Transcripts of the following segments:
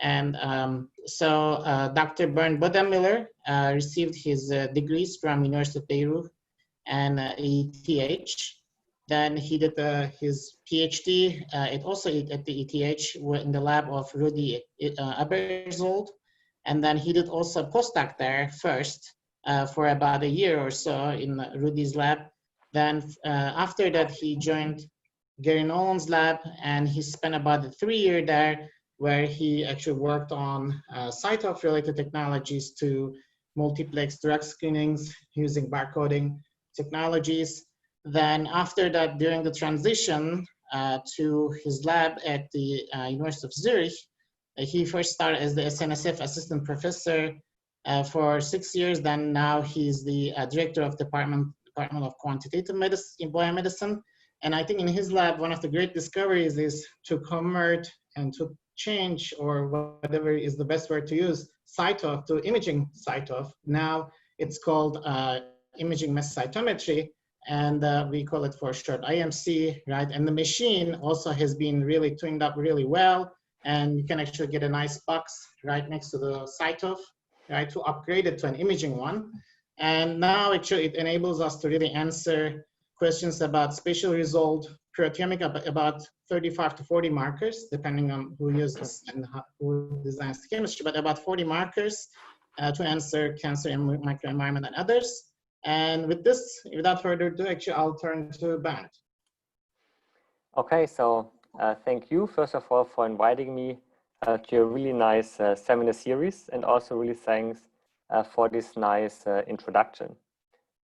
And so Dr. Bernd Bordenmiller received his degrees from University of Beirut and ETH. Then he did his PhD also at the ETH in the lab of Rudi Abersold. And then he did also a postdoc there first for about a year or so in Rudi's lab. Then after that, he joined Gary Nolan's lab, and he spent about 3 years there, where he actually worked on cyto-related technologies to multiplex drug screenings using barcoding technologies. Then after that, during the transition to his lab at the University of Zurich, he first started as the SNSF assistant professor for 6 years. Then now he's the director of Department of Quantitative Medicine, Biomedicine. And I think in his lab, one of the great discoveries is to convert and to change, or whatever is the best word to use, cyto to imaging cyto. Now it's called imaging mass cytometry, and we call it for short IMC, right? And the machine also has been really tuned up really well, and you can actually get a nice box right next to the cyto, right, to upgrade it to an imaging one. And now actually it enables us to really answer questions about spatial result, proteomic, about 35 to 40 markers, depending on who uses and who designs the chemistry, but about 40 markers to answer cancer and microenvironment and others. And with this, without further ado, actually, I'll turn to Bernd. Okay, so thank you, first of all, for inviting me to a really nice seminar series, and also really thanks for this nice introduction.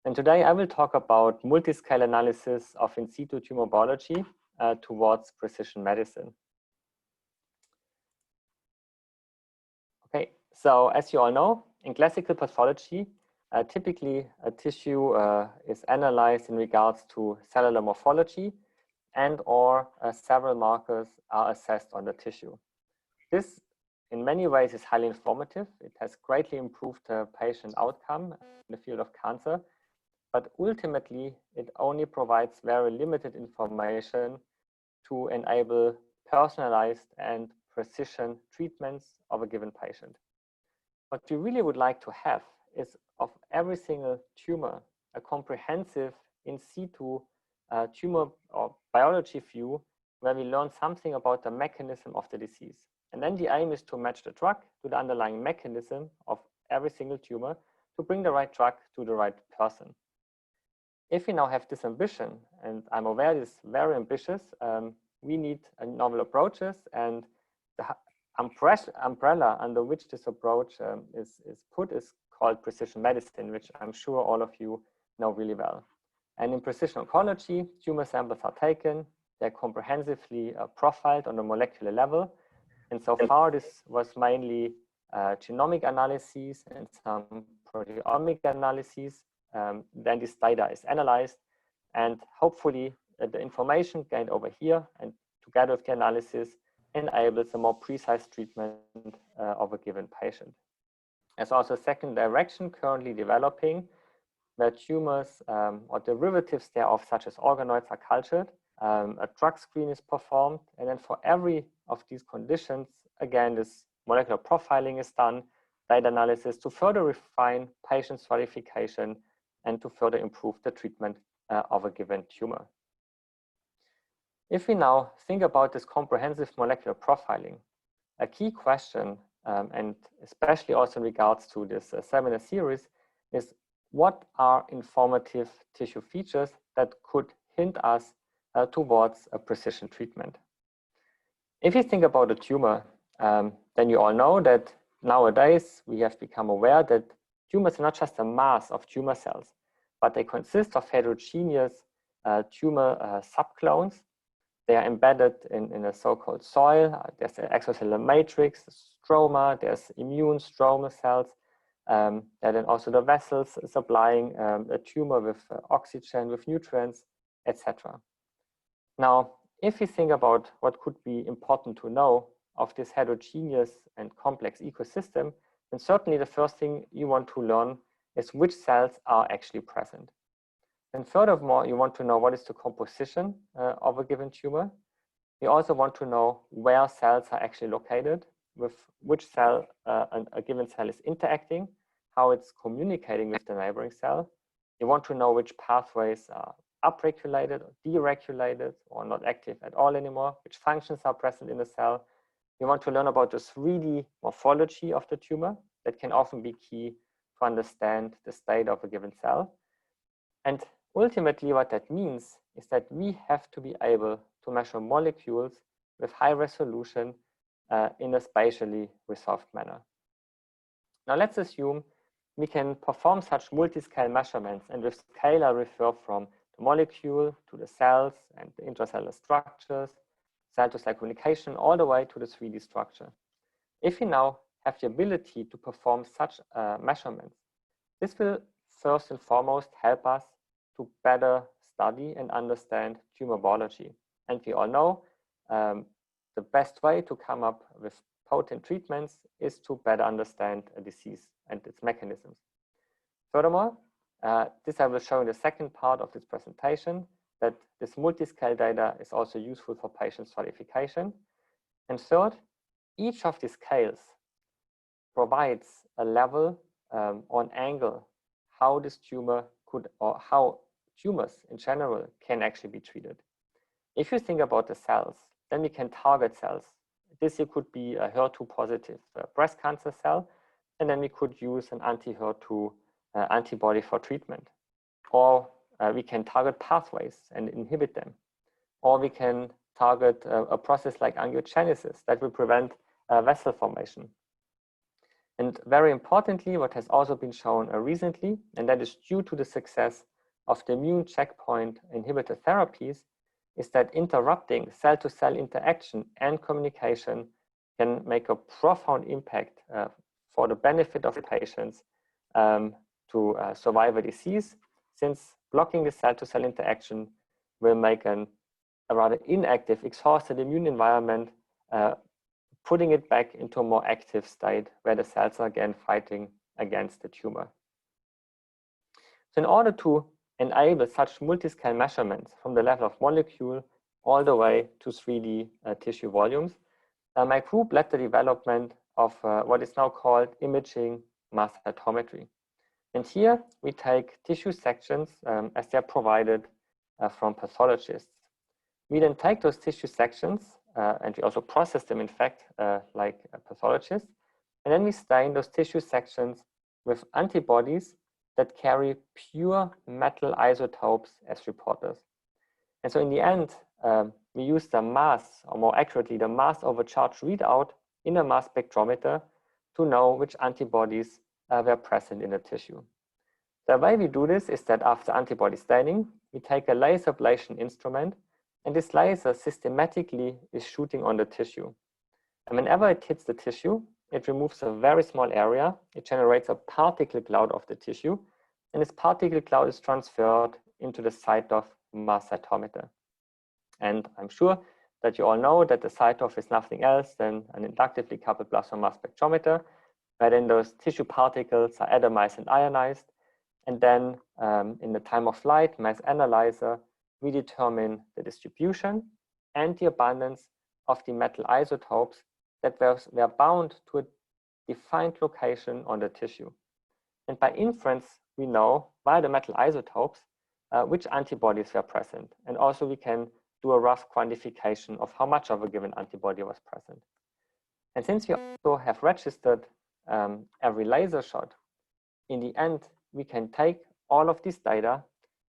And today I will talk about multiscale analysis of in situ tumor biology towards precision medicine. Okay, so as you all know, in classical pathology, typically a tissue is analyzed in regards to cellular morphology, and or several markers are assessed on the tissue. This in many ways is highly informative. It has greatly improved patient outcome in the field of cancer, but ultimately it only provides very limited information to enable personalized and precision treatments of a given patient. What we really would like to have is of every single tumor a comprehensive in situ tumor or biology view, where we learn something about the mechanism of the disease. And then the aim is to match the drug to the underlying mechanism of every single tumor to bring the right drug to the right person. If we now have this ambition, and I'm aware it's very ambitious, we need novel approaches, and the umbrella under which this approach is put is called precision medicine, which I'm sure all of you know really well. And in precision oncology, tumor samples are taken, they're comprehensively profiled on a molecular level. And so far, this was mainly genomic analyses and some proteomic analyses. Then this data is analyzed, and hopefully the information gained over here and together with the analysis enables a more precise treatment of a given patient. There's also a second direction currently developing, where tumors or derivatives thereof, such as organoids, are cultured. A drug screen is performed, and then for every of these conditions, again, this molecular profiling is done, data analysis to further refine patient stratification and to further improve the treatment of a given tumor. If we now think about this comprehensive molecular profiling, a key question, and especially also in regards to this seminar series, is what are informative tissue features that could hint us towards a precision treatment. If you think about a tumor, then you all know that nowadays we have become aware that tumors are not just a mass of tumor cells, but they consist of heterogeneous tumor subclones. They are embedded in a so-called soil. There's an extracellular matrix, stroma, there's immune stroma cells, and then also the vessels supplying a tumor with oxygen, with nutrients, etc. Now, if we think about what could be important to know of this heterogeneous and complex ecosystem, then certainly the first thing you want to learn is which cells are actually present. And furthermore, you want to know what is the composition of a given tumor. You also want to know where cells are actually located. with which cell a given cell is interacting, how it's communicating with the neighboring cell. You want to know which pathways are upregulated or deregulated or not active at all anymore, which functions are present in the cell. You want to learn about the 3D morphology of the tumor that can often be key to understand the state of a given cell. And ultimately what that means is that we have to be able to measure molecules with high resolution in a spatially resolved manner. Now let's assume we can perform such multiscale measurements, and with scale I refer from the molecule to the cells and the intracellular structures, cell-to-cell communication, all the way to the 3D structure. If we now have the ability to perform such measurements, this will first and foremost help us to better study and understand tumor biology. And we all know the best way to come up with potent treatments is to better understand a disease and its mechanisms. Furthermore, this I will show in the second part of this presentation, that this multiscale data is also useful for patient stratification. And third, each of these scales provides a level or an angle how this tumor could, or how tumors in general can actually be treated. If you think about the cells, then we can target cells. This here could be a HER2 positive breast cancer cell, and then we could use an anti-HER2 antibody for treatment. Or we can target pathways and inhibit them. Or we can target a process like angiogenesis that will prevent vessel formation. And very importantly, what has also been shown recently, and that is due to the success of the immune checkpoint inhibitor therapies, is that interrupting cell-to-cell interaction and communication can make a profound impact for the benefit of the patients to survive a disease, since blocking the cell-to-cell interaction will make a rather inactive, exhausted immune environment, putting it back into a more active state where the cells are again fighting against the tumor. So in order to enable such multiscale measurements from the level of molecule all the way to 3D tissue volumes, my group led the development of what is now called imaging mass cytometry. And here we take tissue sections as they're provided from pathologists. We then take those tissue sections and we also process them, in fact, like pathologists. And then we stain those tissue sections with antibodies that carry pure metal isotopes as reporters. And so in the end, we use the mass, or more accurately, the mass over charge readout in a mass spectrometer to know which antibodies were present in the tissue. The way we do this is that after antibody staining, we take a laser ablation instrument, and this laser systematically is shooting on the tissue. And whenever it hits the tissue, it removes a very small area. It generates a particle cloud of the tissue, and this particle cloud is transferred into the site of mass cytometer. And I'm sure that you all know that the CyTOF is nothing else than an inductively coupled plasma mass spectrometer, where then those tissue particles are atomized and ionized. And then in the time of flight mass analyzer, we determine the distribution and the abundance of the metal isotopes that were bound to a defined location on the tissue. And by inference, we know via the metal isotopes which antibodies were present. And also we can do a rough quantification of how much of a given antibody was present. And since we also have registered every laser shot, in the end, we can take all of this data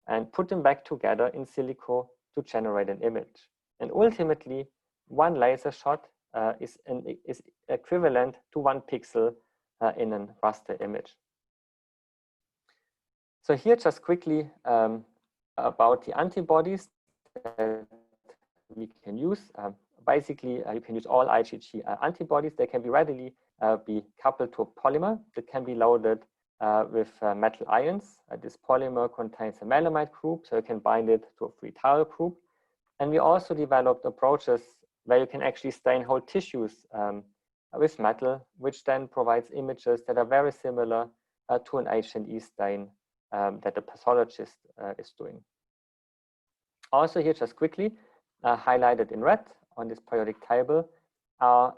and put them back together in silico to generate an image. And ultimately, one laser shot is equivalent to 1 pixel in a raster image. So here, just quickly about the antibodies that we can use. Basically, you can use all IgG antibodies. They can be readily be coupled to a polymer that can be loaded with metal ions. This polymer contains a melamide group, so you can bind it to a free tau group. And we also developed approaches where you can actually stain whole tissues with metal, which then provides images that are very similar to an H&E stain that the pathologist is doing. Also here, just quickly, highlighted in red on this periodic table are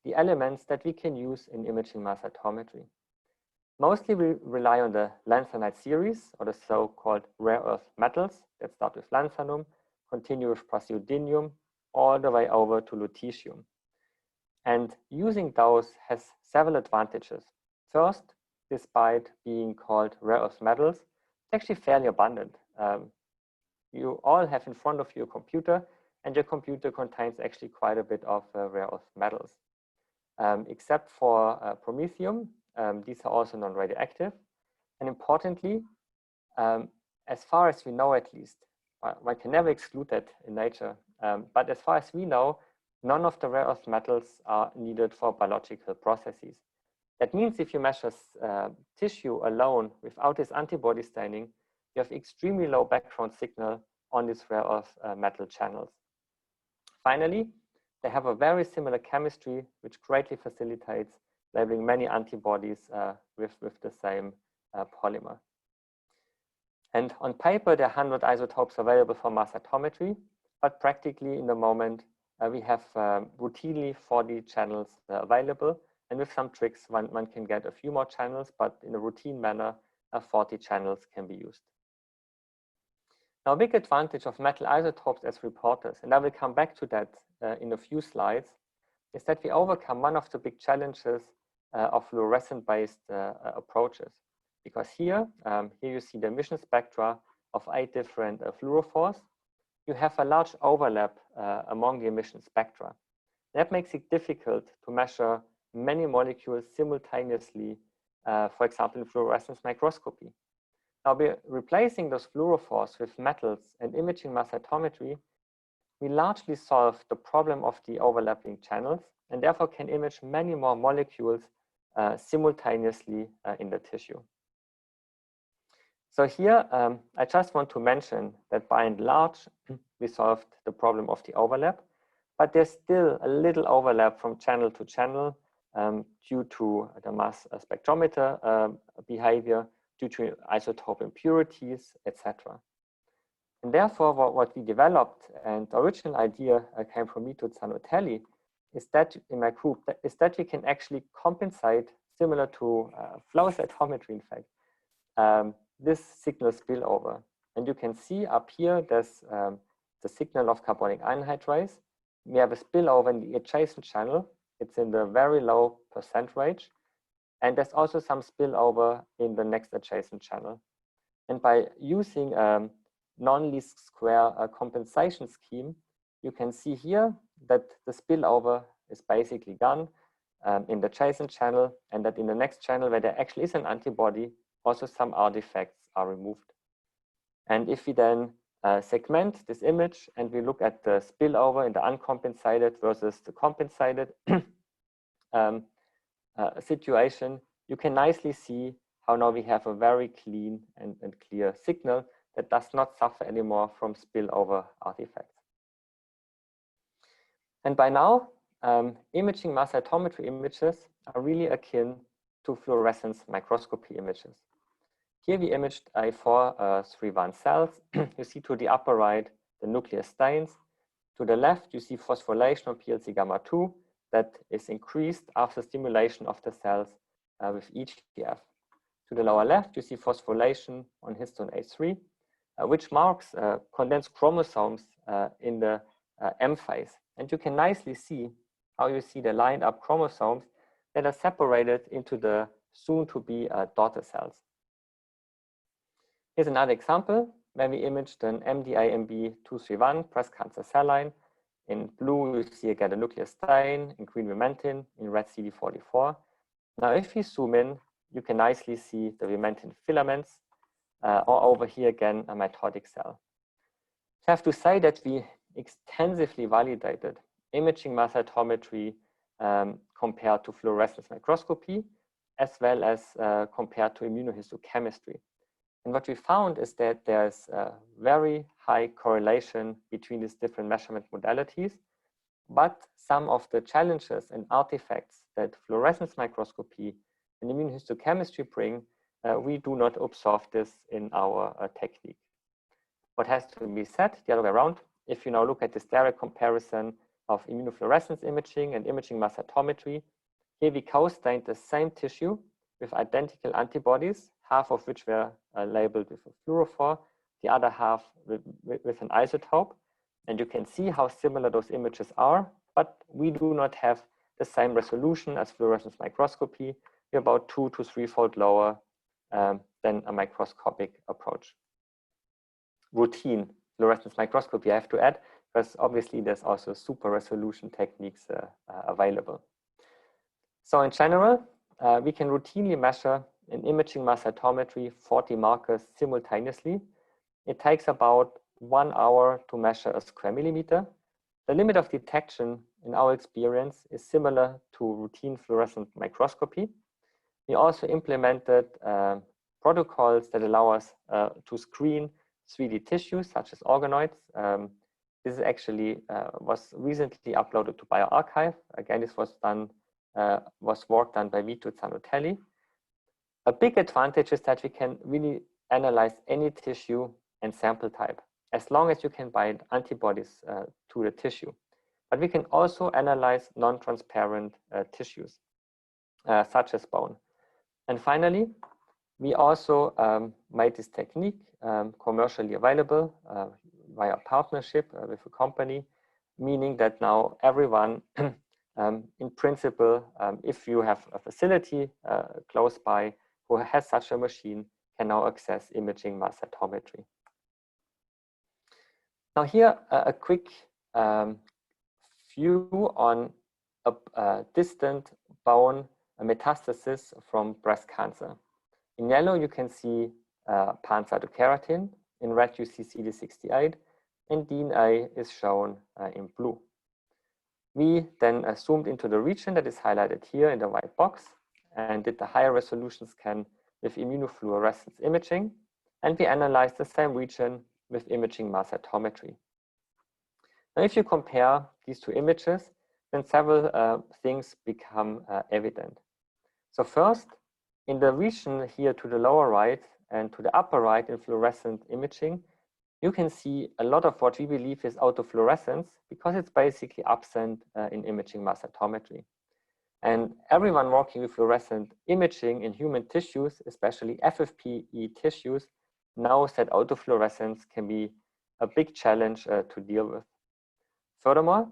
the elements that we can use in imaging mass cytometry. Mostly we rely on the lanthanide series, or the so-called rare earth metals that start with lanthanum, continue with praseodymium, all the way over to lutetium. And using those has several advantages. First, despite being called rare earth metals, it's actually fairly abundant. You all have in front of you a computer, and your computer contains actually quite a bit of rare earth metals. Except for promethium, these are also non-radioactive. And importantly, as far as we know at least, one can never exclude that in nature, but as far as we know, none of the rare earth metals are needed for biological processes. That means if you measure tissue alone without this antibody staining, you have extremely low background signal on these rare earth metal channels. Finally, they have a very similar chemistry, which greatly facilitates labeling many antibodies with the same polymer. And on paper, there are 100 isotopes available for mass cytometry, but practically in the moment, we have routinely 40 channels available. And with some tricks, one can get a few more channels, but in a routine manner, 40 channels can be used. Now, a big advantage of metal isotopes as reporters, and I will come back to that in a few slides, is that we overcome one of the big challenges of fluorescent-based approaches. Because here you see the emission spectra of 8 different fluorophores. You have a large overlap among the emission spectra. That makes it difficult to measure many molecules simultaneously, for example, in fluorescence microscopy. Now, by replacing those fluorophores with metals and imaging mass cytometry, we largely solve the problem of the overlapping channels and therefore can image many more molecules simultaneously in the tissue. So here, I just want to mention that by and large, we solved the problem of the overlap, but there's still a little overlap from channel to channel due to the mass spectrometer behavior, due to isotope impurities, etc. And therefore, what we developed, and the original idea came from me to Zanotelli, is that in my group, is that we can actually compensate, similar to flow cytometry, in fact, this signal spillover. And you can see up here, there's the signal of carbonic anhydrase. We have a spillover in the adjacent channel. It's in the very low % range. And there's also some spillover in the next adjacent channel. And by using non-least square compensation scheme, you can see here that the spillover is basically gone in the adjacent channel, and that in the next channel where there actually is an antibody, also some artifacts are removed. And if we then segment this image and we look at the spillover in the uncompensated versus the compensated situation, you can nicely see how now we have a very clean and clear signal that does not suffer anymore from spillover artifacts. And by now, imaging mass cytometry images are really akin to fluorescence microscopy images. Here we imaged A431 cells. You see to the upper right, the nuclear stains. To the left, you see phosphorylation of PLC gamma 2 that is increased after stimulation of the cells with EGF. To the lower left, you see phosphorylation on histone A3, which marks condensed chromosomes in the M phase. And you can nicely see how you see the lined up chromosomes that are separated into the soon-to-be daughter cells. Here's another example where we imaged an MDA-MB231 breast cancer cell line. In blue, you see again a nuclear stain, in green vimentin, in red CD44. Now, if we zoom in, you can nicely see the vimentin filaments, or over here again, a mitotic cell. I have to say that we extensively validated imaging mass cytometry compared to fluorescence microscopy, as well as compared to immunohistochemistry. And what we found is that there's a very high correlation between these different measurement modalities, but some of the challenges and artifacts that fluorescence microscopy and immunohistochemistry bring, we do not observe this in our technique. What has to be said, the other way around, if you now look at this direct comparison of immunofluorescence imaging and imaging mass cytometry. Here we co-stained the same tissue with identical antibodies, half of which were labeled with a fluorophore, the other half with an isotope. And you can see how similar those images are, but we do not have the same resolution as fluorescence microscopy. We're about 2 to 3-fold lower than a microscopic approach. Routine fluorescence microscopy, I have to add, because obviously there's also super resolution techniques available. So in general, we can routinely measure in imaging mass cytometry 40 markers simultaneously. It takes about 1 hour to measure a square millimeter. The limit of detection in our experience is similar to routine fluorescent microscopy. We also implemented protocols that allow us to screen 3D tissues such as organoids. This is actually was recently uploaded to bioRxiv. Again, this was work done by Vito Zanotelli. A big advantage is that we can really analyze any tissue and sample type, as long as you can bind antibodies to the tissue. But we can also analyze non-transparent tissues, such as bone. And finally, we also made this technique commercially available via partnership with a company, meaning that now everyone, in principle, if you have a facility close by who has such a machine, can now access imaging mass cytometry. Now here, a quick view on a distant bone metastasis from breast cancer. In yellow, you can see pancytokeratin. In red, you see CD68, and DNA is shown in blue. We then zoomed into the region that is highlighted here in the white box and did the higher resolution scan with immunofluorescence imaging, and we analyzed the same region with imaging mass cytometry. Now, if you compare these two images, then several things become evident. So first, in the region here to the lower right and to the upper right in fluorescent imaging, you can see a lot of what we believe is autofluorescence because it's basically absent in imaging mass cytometry. And everyone working with fluorescent imaging in human tissues, especially FFPE tissues, knows that autofluorescence can be a big challenge to deal with. Furthermore,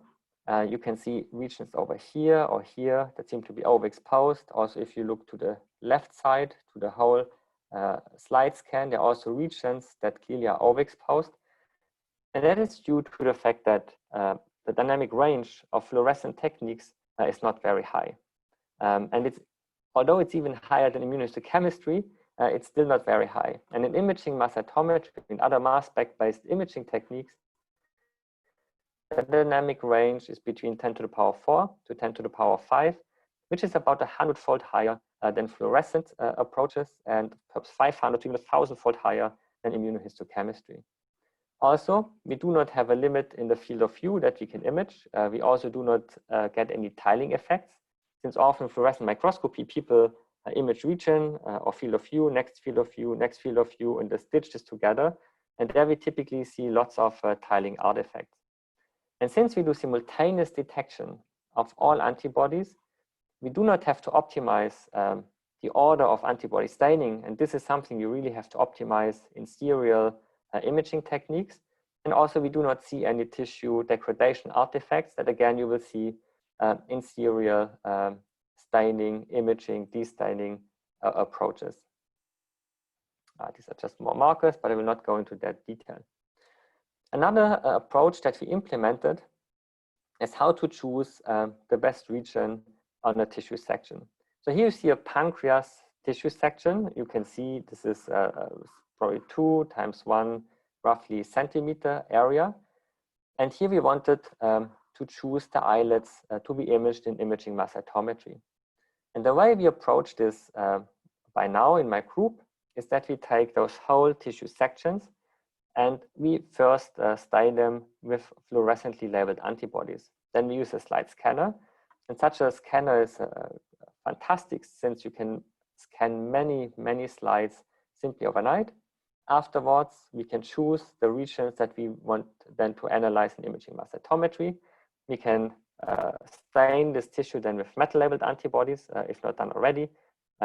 you can see regions over here or here that seem to be overexposed. Also, if you look to the left side, to the whole slide scan, there are also regions that clearly are overexposed. And that is due to the fact that the dynamic range of fluorescent techniques is not very high. And although it's even higher than immunohistochemistry, it's still not very high. And in imaging mass cytometry, in other mass spec-based imaging techniques, the dynamic range is between 10 to the power 4 to 10 to the power 5, which is about 100-fold higher than fluorescent approaches and perhaps 500 to even 1,000-fold higher than immunohistochemistry. Also, we do not have a limit in the field of view that we can image. We also do not get any tiling effects, since often fluorescent microscopy, people image region or field of view, next field of view, next field of view, and they stitch this together. And there we typically see lots of tiling artifacts. And since we do simultaneous detection of all antibodies, we do not have to optimize the order of antibody staining. And this is something you really have to optimize in serial imaging techniques. And also, we do not see any tissue degradation artifacts that, again, you will see in serial staining, imaging, destaining approaches. These are just more markers, but I will not go into that detail. Another approach that we implemented is how to choose the best region on a tissue section. So here you see a pancreas tissue section. You can see this is probably 2 times 1 roughly centimeter area. And here we wanted to choose the islets to be imaged in imaging mass cytometry. And the way we approach this by now in my group is that we take those whole tissue sections and we first stain them with fluorescently labeled antibodies. Then we use a slide scanner. And such a scanner is fantastic since you can scan many, many slides simply overnight. Afterwards, we can choose the regions that we want then to analyze in imaging mass cytometry. we can stain this tissue then with metal-labeled antibodies, if not done already.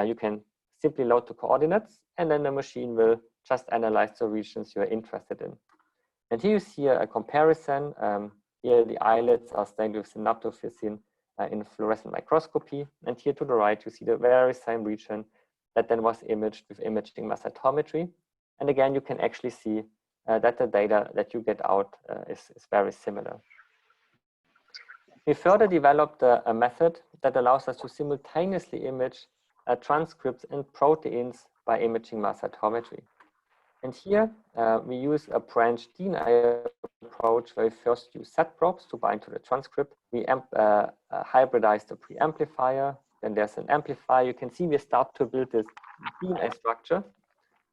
You can simply load the coordinates, and then the machine will just analyze the regions you're interested in. And here you see a comparison. Here the islets are stained with synaptophysin in fluorescent microscopy. And here to the right, you see the very same region that then was imaged with imaging mass cytometry. And again, you can actually see that the data that you get out is very similar. We further developed a method that allows us to simultaneously image transcripts and proteins by imaging mass cytometry. And here we use a branched DNA approach where we first use set probes to bind to the transcript. We hybridize the preamplifier. Then there's an amplifier. You can see we start to build this DNA structure.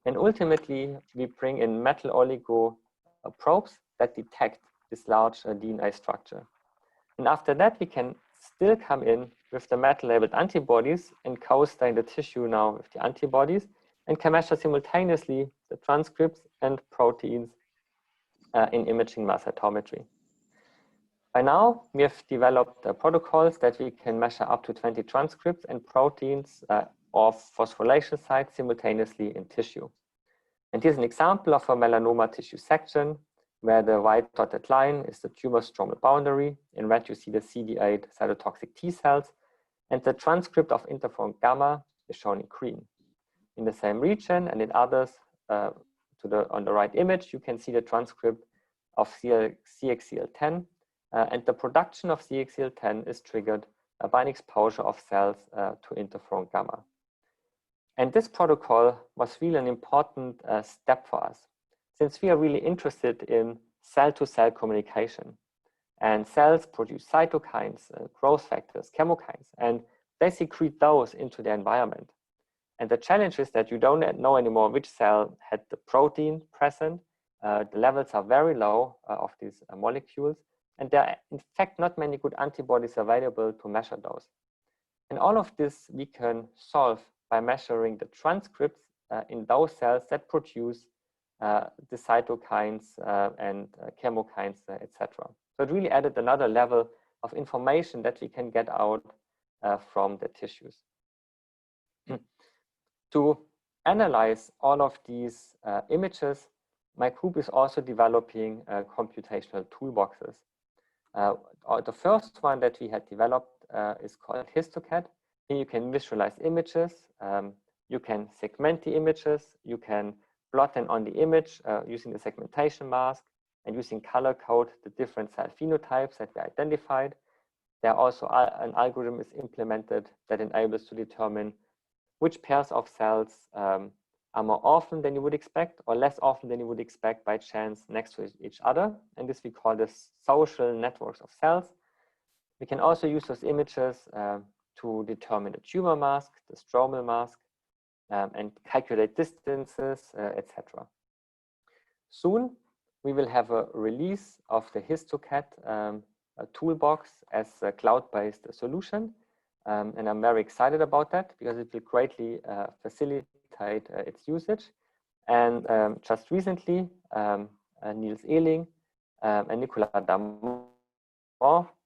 And ultimately, we bring in metal oligo probes that detect this large DNA structure. And after that, we can still come in with the metal-labeled antibodies and co-stain the tissue now with the antibodies, and can measure simultaneously the transcripts and proteins in imaging mass cytometry. By now, we have developed protocols that we can measure up to 20 transcripts and proteins of phosphorylation sites simultaneously in tissue. And here's an example of a melanoma tissue section where the white dotted line is the tumor stromal boundary. In red, you see the CD8 cytotoxic T cells, and the transcript of interferon gamma is shown in green. In the same region and in others, on the right image, you can see the transcript of CXCL10, and the production of CXCL10 is triggered by an exposure of cells to interferon gamma. And this protocol was really an important step for us, since we are really interested in cell-to-cell communication. And cells produce cytokines, growth factors, chemokines, and they secrete those into the environment. And the challenge is that you don't know anymore which cell had the protein present. The levels are very low of these molecules, and there are in fact not many good antibodies available to measure those. And all of this we can solve by measuring the transcripts in those cells that produce the cytokines and chemokines, etc. So it really added another level of information that we can get out from the tissues. To analyze all of these images, my group is also developing computational toolboxes. The first one that we had developed is called HistoCAD. Here you can visualize images, you can segment the images, you can plot them on the image using the segmentation mask and using color code the different cell phenotypes that we identified. There also an algorithm is implemented that enables to determine which pairs of cells are more often than you would expect or less often than you would expect by chance next to each other. And this we call the social networks of cells. We can also use those images to determine the tumor mask, the stromal mask, and calculate distances, etc. Soon, we will have a release of the HistoCAD toolbox as a cloud-based solution. And I'm very excited about that because it will greatly facilitate its usage. And just recently, Niels Ehling and Nicolas Damon,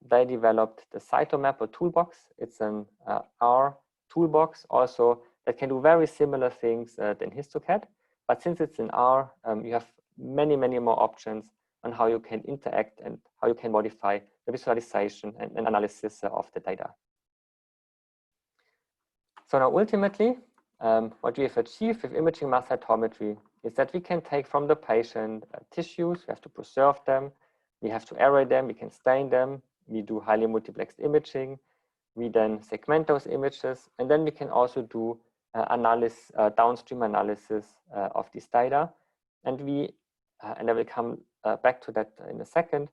they developed the cytomapper toolbox. It's an R toolbox also that can do very similar things than HistoCAD. But since it's in R, you have many, many more options on how you can interact and how you can modify the visualization and analysis of the data. So now ultimately, what we have achieved with imaging mass cytometry is that we can take from the patient tissues, we have to preserve them, we have to array them, we can stain them, we do highly multiplexed imaging, we then segment those images, and then we can also do downstream analysis of this data. And we, and I will come back to that in a second,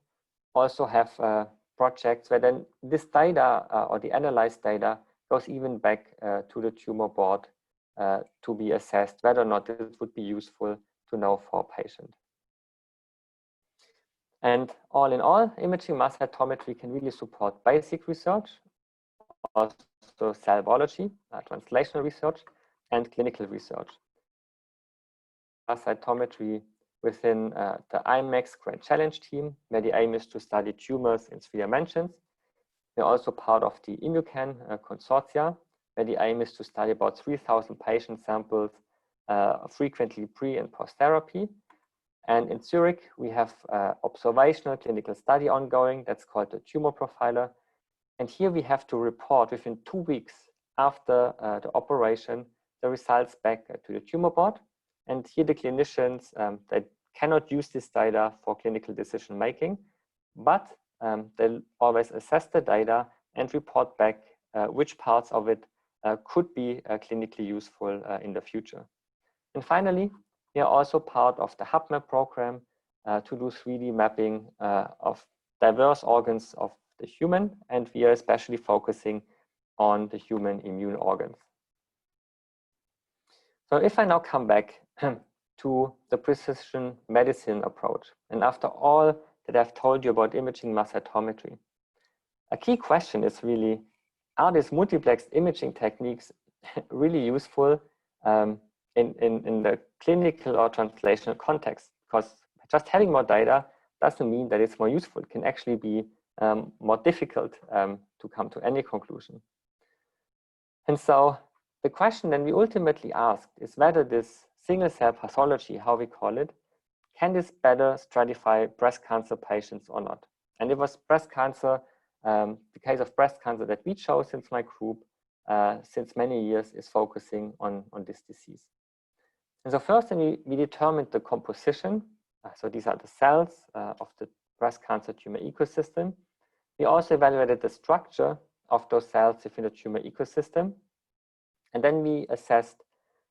also have projects where then this data or the analyzed data goes even back to the tumor board to be assessed whether or not it would be useful to know for a patient. And all in all, imaging mass cytometry can really support basic research, also cell biology, translational research, and clinical research. Mass cytometry within the IMAX Grand Challenge team, where the aim is to study tumors in 3 dimensions. We're also part of the IMUCAN consortia, where the aim is to study about 3,000 patient samples frequently pre and post therapy. And in Zurich, we have observational clinical study ongoing that's called the tumor profiler. And here we have to report within 2 weeks after the operation the results back to the tumor board. And here the clinicians, they cannot use this data for clinical decision making, but they'll always assess the data and report back which parts of it could be clinically useful in the future. And finally, we are also part of the HubMap program to do 3D mapping of diverse organs of the human, and we are especially focusing on the human immune organs. So if I now come back to the precision medicine approach, and after all that I've told you about imaging mass cytometry, a key question is really, are these multiplexed imaging techniques really useful in the clinical or translational context? Because just having more data doesn't mean that it's more useful. It can actually be more difficult to come to any conclusion. And so the question then we ultimately asked is whether this single cell pathology, how we call it, can this better stratify breast cancer patients or not? And it was breast cancer, the case of breast cancer that we chose since my group since many years is focusing on this disease. And so first we determined the composition. So these are the cells of the breast cancer tumor ecosystem. We also evaluated the structure of those cells within the tumor ecosystem. And then we assessed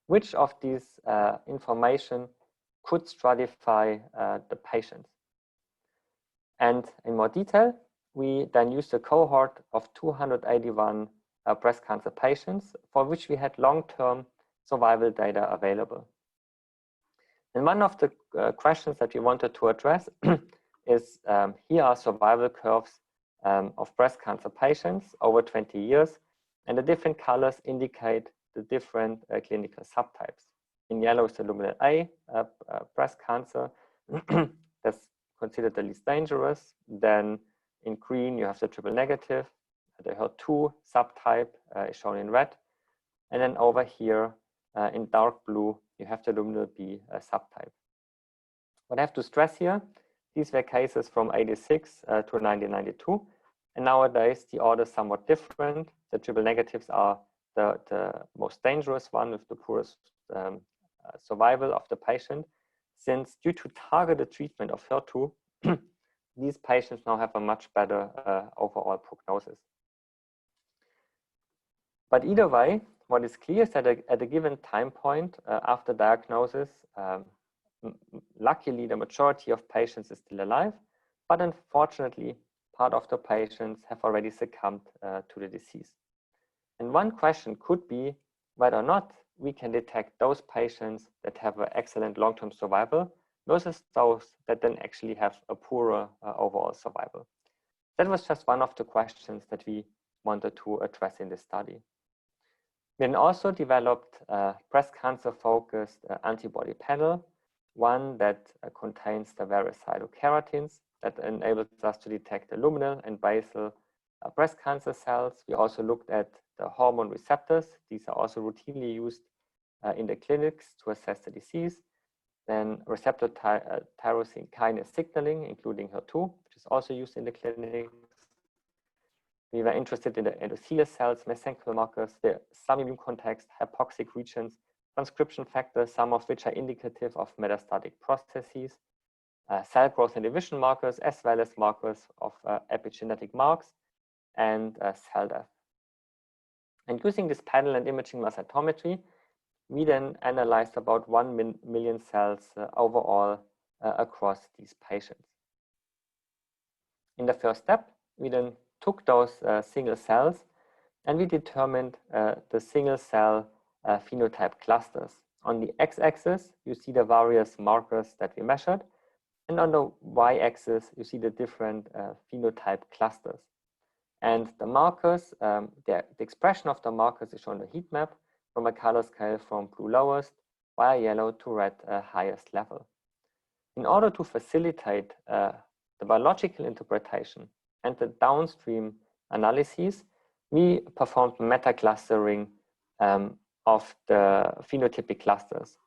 which of these information could stratify the patients. And in more detail, we then used a cohort of 281 breast cancer patients for which we had long-term survival data available. And one of the questions that we wanted to address is here are survival curves of breast cancer patients over 20 years, and the different colors indicate the different clinical subtypes. In yellow is the luminal A breast cancer. That's considered the least dangerous. Then in green, you have the triple negative. The HER2 subtype is shown in red. And then over here in dark blue, you have the luminal B subtype. What I have to stress here, these were cases from 86 to 1992. And nowadays, the order is somewhat different. The triple negatives are the most dangerous one with the poorest survival of the patient, since due to targeted treatment of HER2, these patients now have a much better overall prognosis. But either way, what is clear is that at a given time point after diagnosis, luckily the majority of patients is still alive, but unfortunately, part of the patients have already succumbed to the disease. And one question could be whether or not we can detect those patients that have an excellent long-term survival versus those that then actually have a poorer overall survival. That was just one of the questions that we wanted to address in this study. We then also developed a breast cancer-focused antibody panel, one that contains the various cytokeratins that enables us to detect the luminal and basal breast cancer cells. We also looked at the hormone receptors. These are also routinely used in the clinics to assess the disease. Then receptor tyrosine kinase signaling, including HER2, which is also used in the clinics. We were interested in the endothelial cells, mesenchymal markers, the sub-immune context, hypoxic regions, transcription factors, some of which are indicative of metastatic processes, cell growth and division markers, as well as markers of epigenetic marks and cell death. And using this panel and imaging mass cytometry, we then analyzed about 1 million cells overall across these patients. In the first step, we then took those single cells and we determined the single cell phenotype clusters. On the x-axis, you see the various markers that we measured, and on the y-axis, you see the different phenotype clusters. And the markers, the expression of the markers is shown on the heat map from a color scale from blue lowest via yellow to red highest level. In order to facilitate the biological interpretation and the downstream analyses, we performed meta-clustering of the phenotypic clusters.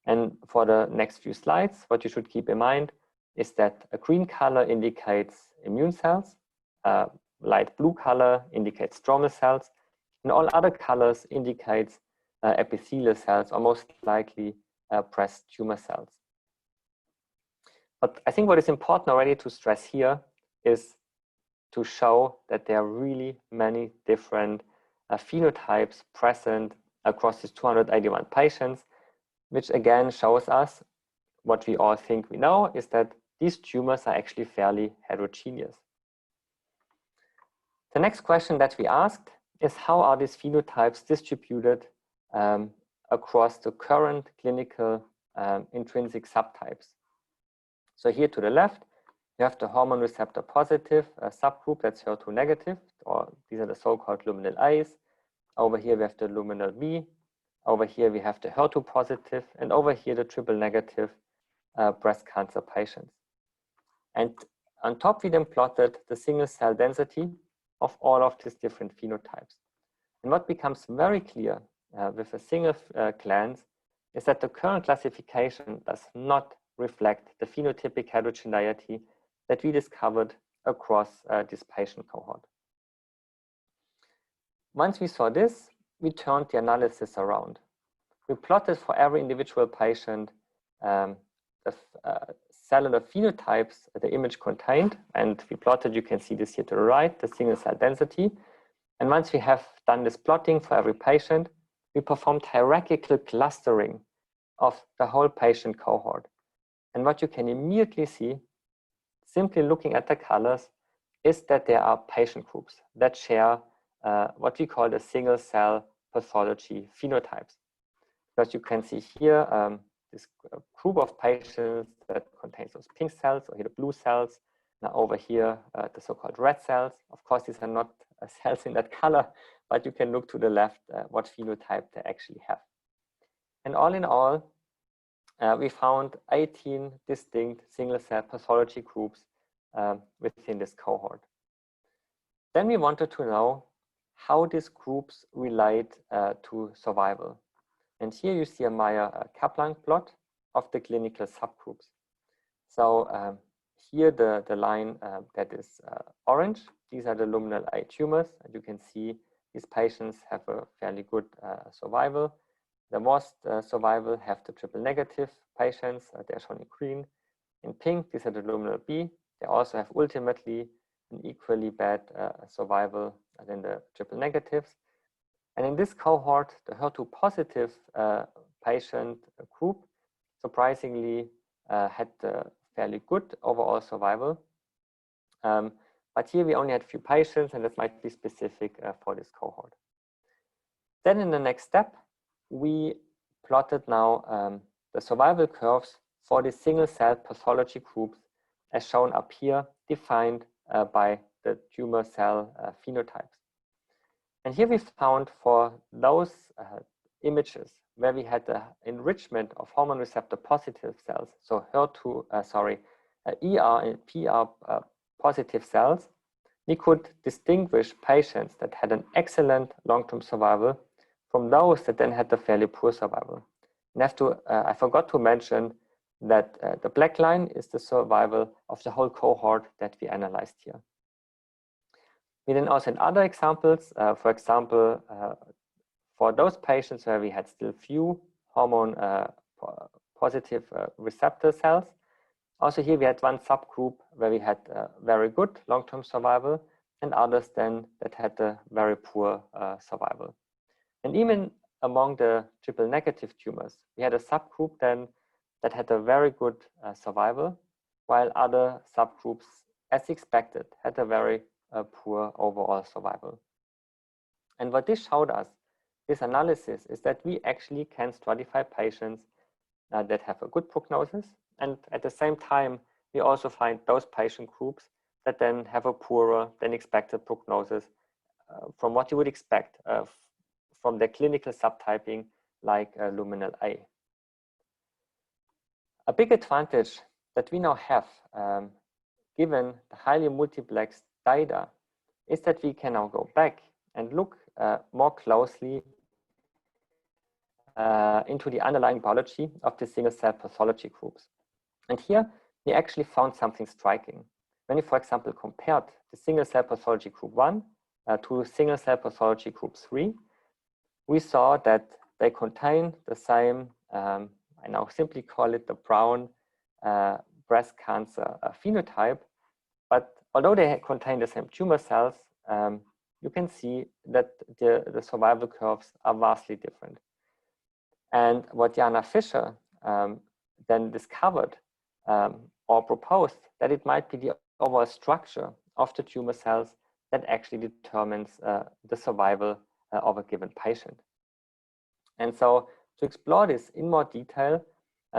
And for the next few slides, what you should keep in mind is that a green color indicates immune cells, light blue color indicates stromal cells, and all other colors indicates epithelial cells, or most likely breast tumor cells. But I think what is important already to stress here is to show that there are really many different phenotypes present across these 281 patients, which again shows us what we all think we know, is that these tumors are actually fairly heterogeneous. The next question that we asked is, how are these phenotypes distributed across the current clinical intrinsic subtypes? So here to the left, you have the hormone receptor positive subgroup, that's HER2 negative, or these are the so-called luminal A's. Over here we have the luminal B. Over here we have the HER2 positive, and over here the triple negative breast cancer patients. And on top we then plotted the single cell density of all of these different phenotypes. And what becomes very clear with a single glance is that the current classification does not reflect the phenotypic heterogeneity that we discovered across this patient cohort. Once we saw this, we turned the analysis around. We plotted for every individual patient the cellular phenotypes the image contained, and we plotted, you can see this here to the right, the single cell density. And once we have done this plotting for every patient, we performed hierarchical clustering of the whole patient cohort. And what you can immediately see, simply looking at the colors, is that there are patient groups that share what we call the single cell pathology phenotypes. Because you can see here this group of patients that contains those pink cells, or here the blue cells. Now over here, the so-called red cells. Of course, these are not cells in that color, but you can look to the left what phenotype they actually have. And all in all, we found 18 distinct single cell pathology groups within this cohort. Then we wanted to know how these groups relate to survival. And here you see a Meyer-Kaplan plot of the clinical subgroups. So here the line that is orange, these are the luminal eye tumors, and you can see these patients have a fairly good survival. The worst survival have the triple negative patients, they're shown in green. In pink, these are the luminal B. They also have ultimately an equally bad survival than the triple negatives. And in this cohort, the HER2 positive patient group surprisingly had fairly good overall survival. But here we only had a few patients, and this might be specific for this cohort. Then in the next step, we plotted now the survival curves for the single cell pathology groups as shown up here, defined by the tumor cell phenotypes. And here we found for those images where we had the enrichment of hormone receptor positive cells, so ER and PR positive cells, we could distinguish patients that had an excellent long-term survival from those that then had a fairly poor survival. And I forgot to mention that the black line is the survival of the whole cohort that we analyzed here. We then also had other examples, for example, for those patients where we had still few hormone positive receptor cells. Also here we had one subgroup where we had very good long-term survival, and others then that had a very poor survival. And even among the triple negative tumors, we had a subgroup then that had a very good survival, while other subgroups, as expected, had a very poor overall survival. And what this showed us, this analysis, is that we actually can stratify patients that have a good prognosis, and at the same time, we also find those patient groups that then have a poorer than expected prognosis from what you would expect from their clinical subtyping like luminal A. A big advantage that we now have, given the highly multiplexed data, is that we can now go back and look more closely into the underlying biology of the single-cell pathology groups. And here, we actually found something striking. When we, for example, compared the single-cell pathology group 1 to single-cell pathology group 3, we saw that they contain the same, I now simply call it the brown breast cancer phenotype. But although they contain the same tumor cells, you can see that the survival curves are vastly different. And what Jana Fischer then discovered or proposed, that it might be the overall structure of the tumor cells that actually determines the survival of a given patient. And so to explore this in more detail,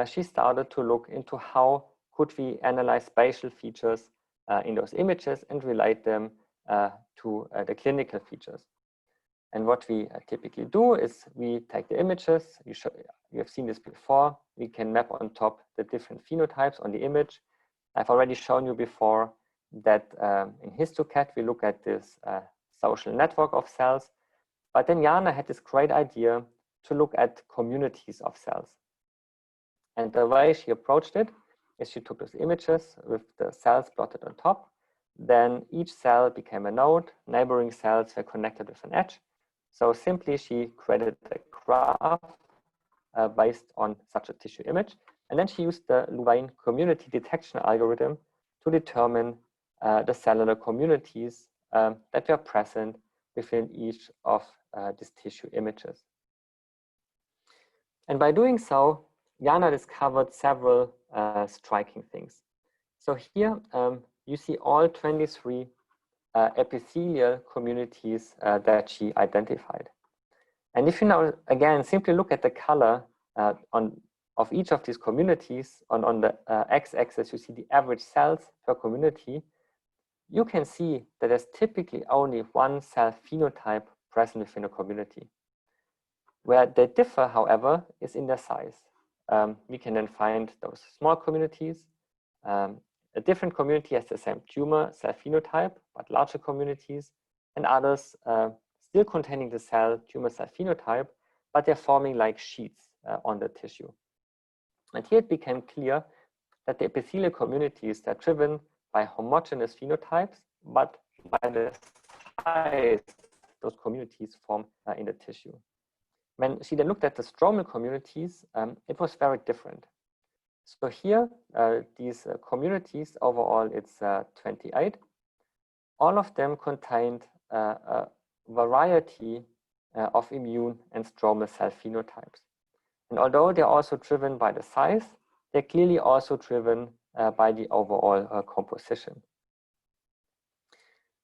she started to look into how could we analyze spatial features in those images and relate them to the clinical features. And what we typically do is we take the images. You have seen this before. We can map on top the different phenotypes on the image. I've already shown you before that in HistoCat, we look at this social network of cells. But then Jana had this great idea to look at communities of cells. And the way she approached it is she took those images with the cells plotted on top. Then each cell became a node. Neighboring cells were connected with an edge. So simply she created a graph based on such a tissue image. And then she used the Louvain community detection algorithm to determine the cellular communities that were present within each of these tissue images. And by doing so, Jana discovered several striking things. So here you see all 23 epithelial communities that she identified. And if you now, again, simply look at the color of each of these communities, on the x-axis, you see the average cells per community, you can see that there's typically only one cell phenotype present within a community. Where they differ, however, is in their size. We can then find those small communities. A different community has the same tumor cell phenotype, but larger communities, and others still containing the cell tumor cell phenotype, but they're forming like sheets on the tissue. And here it became clear that the epithelial communities are driven by homogeneous phenotypes, but by the size those communities form in the tissue. When she then looked at the stromal communities, it was very different. So here, these communities, overall it's 28. All of them contained a variety of immune and stromal cell phenotypes. And although they're also driven by the size, they're clearly also driven by the overall composition.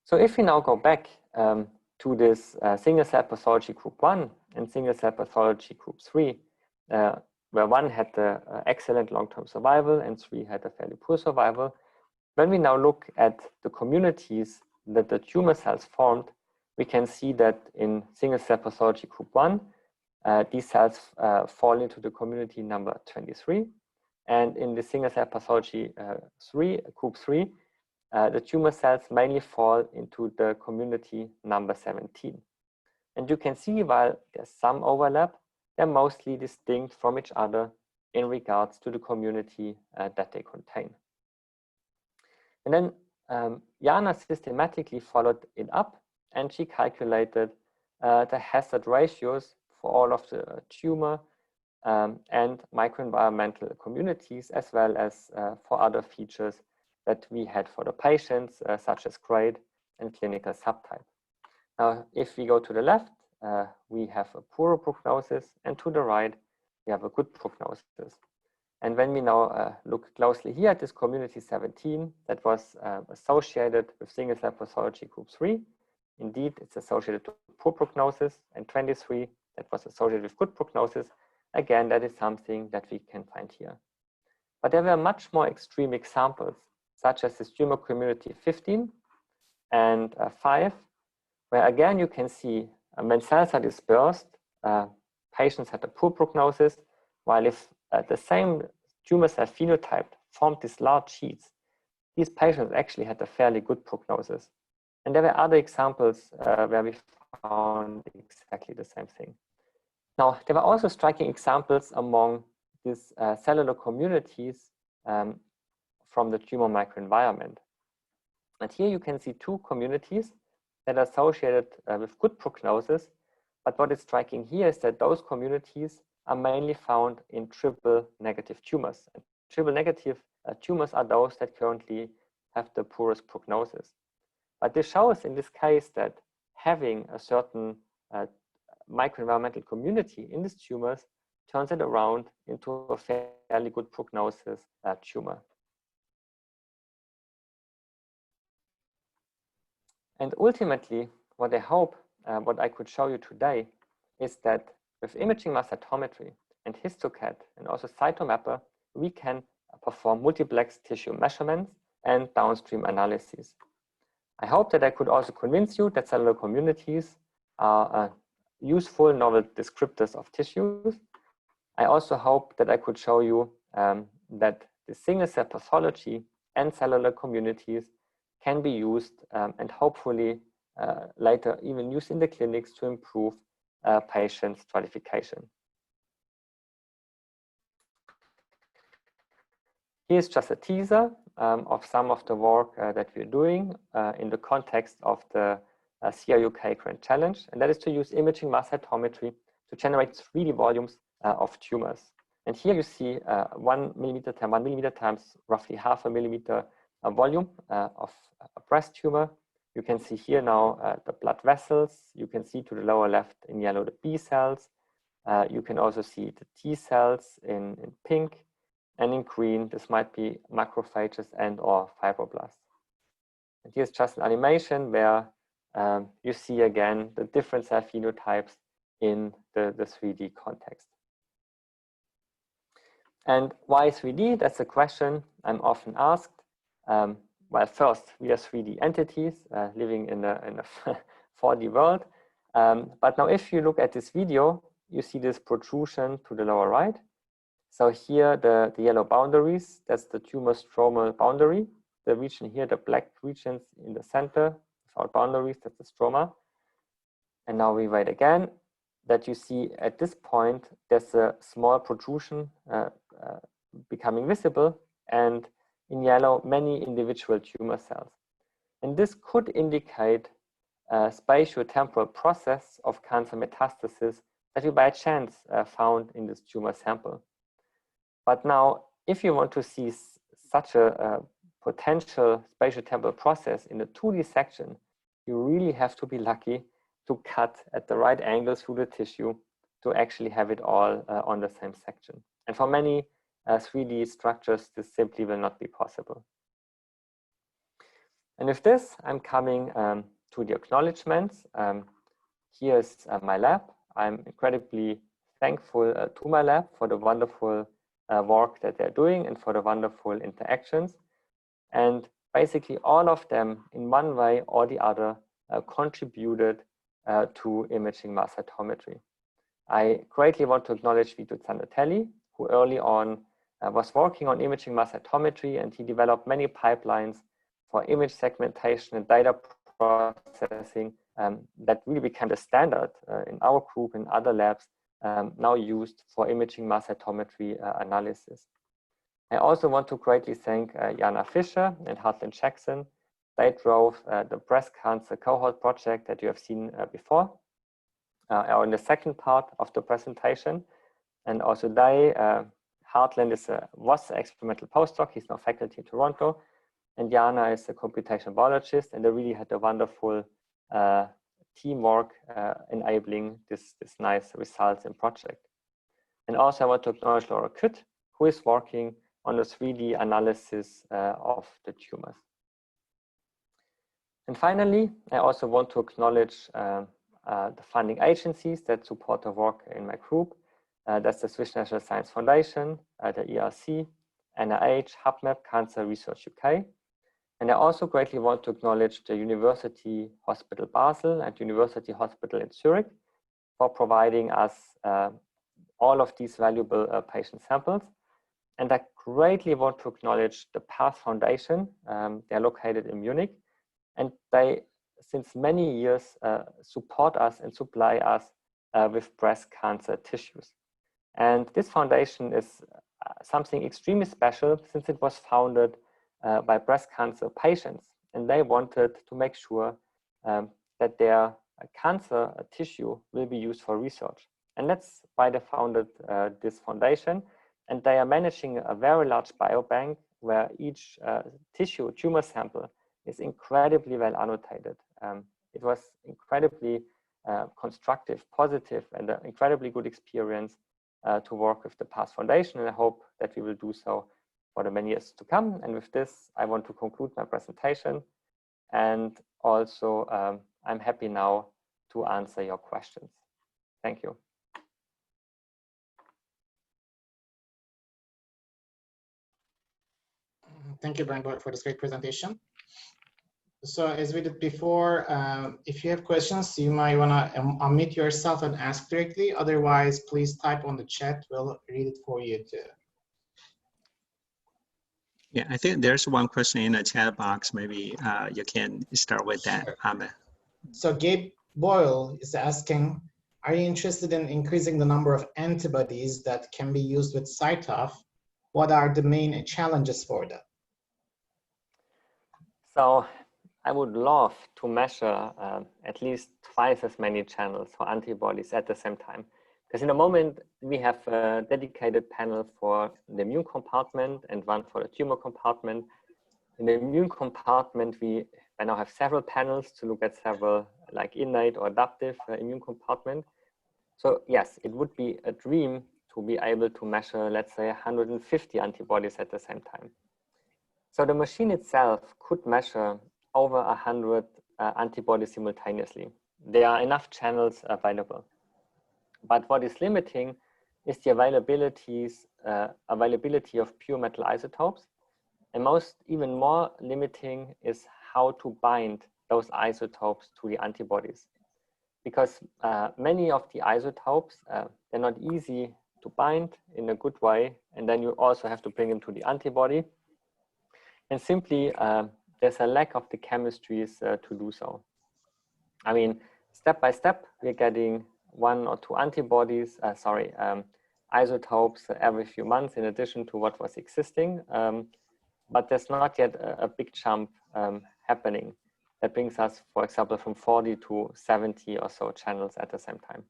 So if we now go back to this single-cell pathology group 1 and single-cell pathology group 3, where 1 had the excellent long-term survival and 3 had a fairly poor survival. When we now look at the communities that the tumor cells formed, we can see that in single-cell pathology group 1, these cells fall into the community number 23. And in the single-cell pathology group 3, the tumor cells mainly fall into the community number 17. And you can see, while there's some overlap, they're mostly distinct from each other in regards to the community that they contain. And then Jana systematically followed it up, and she calculated the hazard ratios for all of the tumor and microenvironmental communities, as well as for other features that we had for the patients, such as grade and clinical subtype. Now, if we go to the left, we have a poorer prognosis, and to the right, we have a good prognosis. And when we now look closely here at this community 17, that was associated with single-cell pathology group 3, indeed, it's associated to poor prognosis, and 23, that was associated with good prognosis. Again, that is something that we can find here. But there were much more extreme examples, such as this tumor community 15 and 5, where again you can see when cells are dispersed, patients had a poor prognosis, while if the same tumor cell phenotype formed these large sheets, these patients actually had a fairly good prognosis. And there were other examples where we found exactly the same thing. Now, there were also striking examples among these cellular communities from the tumor microenvironment. And here you can see two communities that are associated with good prognosis. But what is striking here is that those communities are mainly found in triple negative tumors. And triple negative tumors are those that currently have the poorest prognosis. But this shows in this case that having a certain microenvironmental community in these tumors turns it around into a fairly good prognosis tumor. And ultimately, what I hope, what I could show you today is that with imaging mass cytometry and histocad and also cytomapper, we can perform multiplex tissue measurements and downstream analysis. I hope that I could also convince you that cellular communities are useful novel descriptors of tissues. I also hope that I could show you that the single cell pathology and cellular communities can be used and hopefully later even used in the clinics to improve patient stratification. Here's just a teaser of some of the work that we're doing in the context of the CRUK Grand Challenge, and that is to use imaging mass cytometry to generate 3D volumes of tumors. And here you see 1 millimeter times roughly half a millimeter volume of a breast tumor. You can see here now the blood vessels. You can see to the lower left in yellow the B cells. You can also see the T cells in pink. And in green, this might be macrophages and or fibroblasts. And here's just an animation where you see again the different cell phenotypes in the 3D context. And why 3D? That's a question I'm often asked. Well, first, we are 3D entities living in a 4D world. But now if you look at this video, you see this protrusion to the lower right. So here, the yellow boundaries, that's the tumor stromal boundary. The region here, the black regions in the center, without boundaries, that's the stroma. And now we wait again, that you see at this point, there's a small protrusion becoming visible, and in yellow, many individual tumor cells. And this could indicate a spatio-temporal process of cancer metastasis that we by chance found in this tumor sample. But now, if you want to see such a potential spatial-temporal process in the 2D section, you really have to be lucky to cut at the right angle through the tissue to actually have it all on the same section. And for many 3D structures, this simply will not be possible. And with this, I'm coming to the acknowledgements. Here's my lab. I'm incredibly thankful to my lab for the wonderful work that they're doing and for the wonderful interactions. And basically all of them in one way or the other contributed to imaging mass cytometry. I greatly want to acknowledge Vito Zanatelli, who early on was working on imaging mass cytometry, and he developed many pipelines for image segmentation and data processing that really became the standard in our group and other labs now used for imaging mass cytometry analysis. I also want to greatly thank Jana Fischer and Hartland Jackson. They drove the breast cancer cohort project that you have seen before, or in the second part of the presentation. And also they, Hartland was an experimental postdoc. He's now faculty in Toronto. And Jana is a computational biologist, and they really had a wonderful teamwork enabling this nice results in project. And also I want to acknowledge Laura Kütt, who is working on the 3D analysis of the tumors. And finally, I also want to acknowledge the funding agencies that support the work in my group. That's the Swiss National Science Foundation, the ERC, NIH, HubMap, Cancer Research UK. And I also greatly want to acknowledge the University Hospital Basel and University Hospital in Zurich for providing us all of these valuable patient samples. And I greatly want to acknowledge the PATH Foundation. They're located in Munich, and they, since many years, support us and supply us with breast cancer tissues. And this foundation is something extremely special, since it was founded by breast cancer patients, and they wanted to make sure that their cancer tissue will be used for research. And that's why they founded this foundation. And they are managing a very large biobank where each tumor sample is incredibly well annotated. It was incredibly constructive, positive, and an incredibly good experience to work with the PATH Foundation. And I hope that we will do so for the many years to come. And with this, I want to conclude my presentation. And also, I'm happy now to answer your questions. Thank you. Thank you, Bernd, for this great presentation. So as we did before, if you have questions, you might want to unmute yourself and ask directly. Otherwise, please type on the chat. We'll read it for you too. Yeah, I think there's one question in the chat box. Maybe you can start with that, Sure. Ahmet. So Gabe Boyle is asking, are you interested in increasing the number of antibodies that can be used with CyTOF? What are the main challenges for that? So I would love to measure at least twice as many channels for antibodies at the same time. Because in the moment, we have a dedicated panel for the immune compartment and one for the tumor compartment. In the immune compartment, we now have several panels to look at several like innate or adaptive immune compartment. So yes, it would be a dream to be able to measure, let's say, 150 antibodies at the same time. So the machine itself could measure over 100 antibodies simultaneously. There are enough channels available. But what is limiting is the availability of pure metal isotopes. And even more limiting is how to bind those isotopes to the antibodies. Because many of the isotopes, they're not easy to bind in a good way. And then you also have to bring them to the antibody. And simply, there's a lack of the chemistries to do so. I mean, step by step, we're getting 1 or 2 antibodies, isotopes every few months in addition to what was existing. But there's not yet a big jump happening that brings us, for example, from 40 to 70 or so channels at the same time.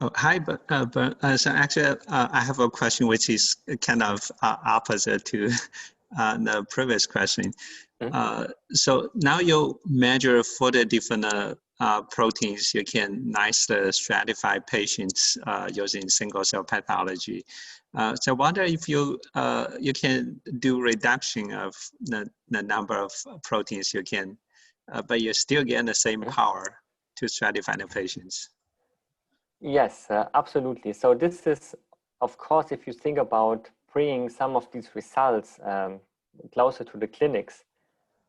Oh, hi, so actually, I have a question which is kind of opposite to the previous question. Mm-hmm. So now you measure for the different proteins, you can nicely stratify patients using single cell pathology. So I wonder if you can do reduction of the number of proteins you can, but you still get the same power to stratify the patients. Yes, absolutely. So this is, of course, if you think about bringing some of these results closer to the clinics,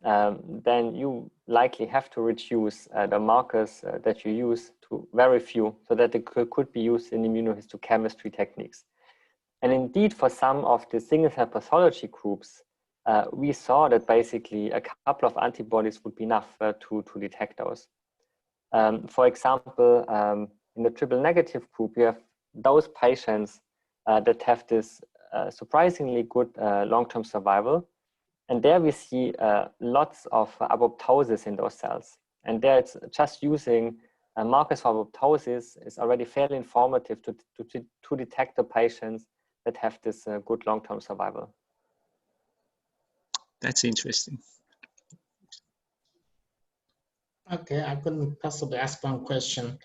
then you likely have to reduce the markers that you use to very few so that it could be used in immunohistochemistry techniques. And indeed, for some of the single cell pathology groups, we saw that basically a couple of antibodies would be enough to detect those. For example, in the triple negative group, we have those patients that have this surprisingly good long-term survival. And there we see lots of apoptosis in those cells. And there it's just using markers for apoptosis is already fairly informative to detect the patients that have this good long-term survival. That's interesting. Okay, I couldn't possibly ask one question.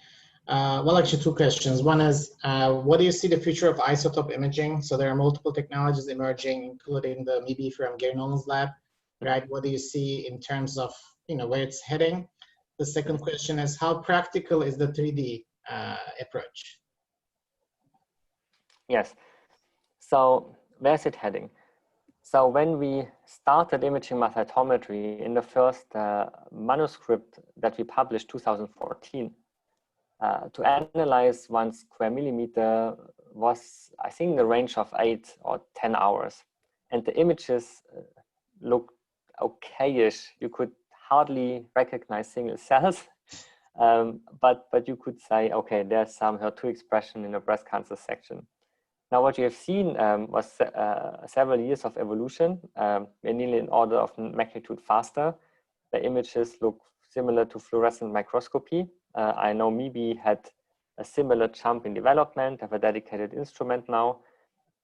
Well, actually 2 questions. One is, what do you see the future of isotope imaging? So there are multiple technologies emerging, including the maybe from Gary Nolan's lab, right? What do you see in terms of, where it's heading? The second question is, how practical is the 3D approach? Yes. So where's it heading? So when we started imaging mass cytometry in the first manuscript that we published 2014, to analyze 1 square millimeter was, I think, in the range of 8 or 10 hours. And the images looked okayish. You could hardly recognize single cells, but you could say, okay, there's some HER2 expression in the breast cancer section. Now, what you have seen was several years of evolution. We're nearly an order of magnitude faster. The images look similar to fluorescent microscopy. I know MIBI had a similar jump in development, have a dedicated instrument now.